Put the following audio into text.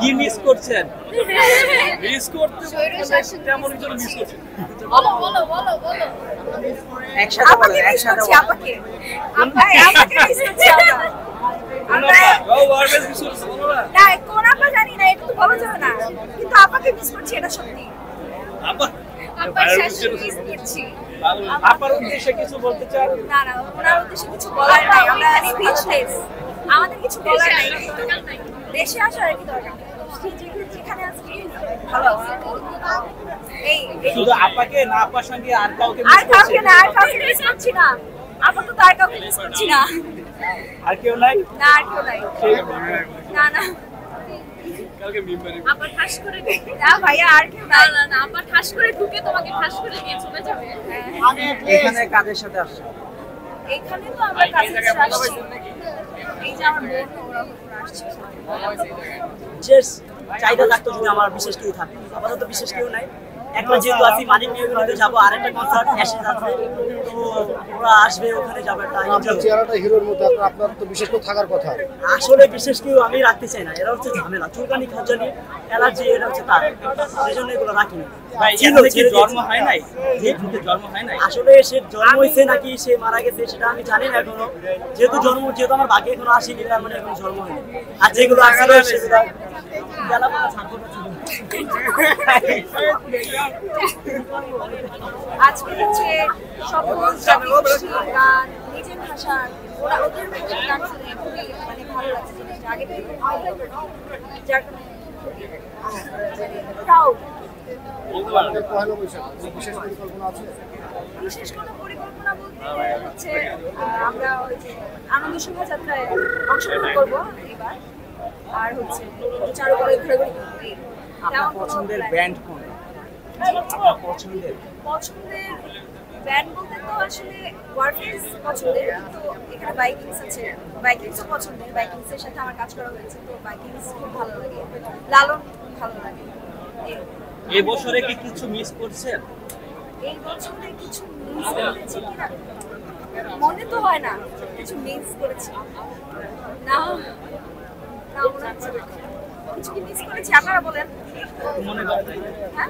কি মিস করছেন? মিস করতে কেমন কিছু মিস করছেন? বলো বলো বলো বলো একসাথে বলেন, একসাথে বলেন। আপাকে আপাকে মিস করছি আমরা না কোন আপা জানি না, এটা তো বলা যাবে না, কিন্তু আপাকে মিস করছি, এটা সত্যি। আপার শাশুড়ি মিস করছি। আপার উদ্দেশ্যে কিছু বলতে চান? না না, ওনার উদ্দেশ্যে কিছু বলার নাই, আমরা স্পিচলেস, আমাদের কিছু বলার নাই। দেশে আসার কি দরকার, যেখানে আছি ভালো আছে। এই শুধু আপাকে না, আপার সঙ্গে আর কাউকে আর কাউকে না, আর কাউকে মিস করছি না, আপাতত আর কাউকে মিস করছি না। আর কেউ নাই? না আর কেউ নাই, না না। আবার ঠাস করে না ভাইয়া আর কেউ নাই। না না আবার ঠাস করে ঢুকে তোমাকে ঠাস করে নিয়ে চলে যাবে। এখানে কাদের সাথে আসছে? এখানে তো আমরা কাছে আসছি, এই যে আমার বোন ওরা আসছে। বিশেষ চাহিদা থাকতো যদি আমার বিশেষ কেউ থাকে, আপাতত বিশেষ কেউ নাই। একবার যেহেতু আছি মানিক নিয়ে যাবো, আরেকটা কনসার্ট এসে যাচ্ছে, তো ওরা আসবে, ওখানে যাবে। আপনার চেহারাটা হিরোর মতো, আপনার তো বিশেষ কেউ থাকার কথা। আসলে বিশেষ কেউ আমি রাখতে চাই না, এরা হচ্ছে ঝামেলা, চুলকানি খাজানি অ্যালার্জি, এটা হচ্ছে তার, সেই জন্য এগুলো রাখি না। জন্ম হয় নাই, জন্ম হয় নাই। আসলে সে জন্ম হয়েছে নাকি সে মারা গেছে সেটা আমি জানি না এখনো, যেহেতু আমার ভাগ্যে এখনো আসেনি, তার মানে এখনো জন্ম হয়নি। আর যেগুলো আসলে সেগুলো আজকে হচ্ছে সকল জাতীয় গান, নিজের ভাষার, ওরা ওদের ভাষার গান শুনে খুবই মানে ভালো লাগছে জিনিসটা। আগে থেকে খুব ভালো লাগতো, যার প্রাউড। পহেলা বৈশাখ বিশেষ পরিকল্পনা আছে? বিশেষ কোনো পরিকল্পনা বলতে হচ্ছে আমরা ওই যে আনন্দ শোভাযাত্রায় অংশগ্রহণ করবো এবার, আর হচ্ছে চারুকলায় ঘোরাঘুরি করবো। তেমন কোনো পছন্দের plan ব্যান্ড কোন? আমার পছন্দের ব্যান্ড বলতে তো আসলে ওয়ারফেস পছন্দের, তো এখানে বাইকিংস আছে, বাইকিংসও পছন্দের, বাইকিংসের সাথে আমার কাজ করা হয়েছে, তো বাইকিংস খুব ভালো লাগে, লালন খুব ভালো লাগে। এই বছরে কি কিছু মিস করছেন? এই বছরে কিছু মিস করেছি কিনা মনে তো হয় না, কিছু মিস করেছি না, না মনে হচ্ছে না। কিছু কি মিস করেছি আপনারা বলেন? মনে করেন? হ্যাঁ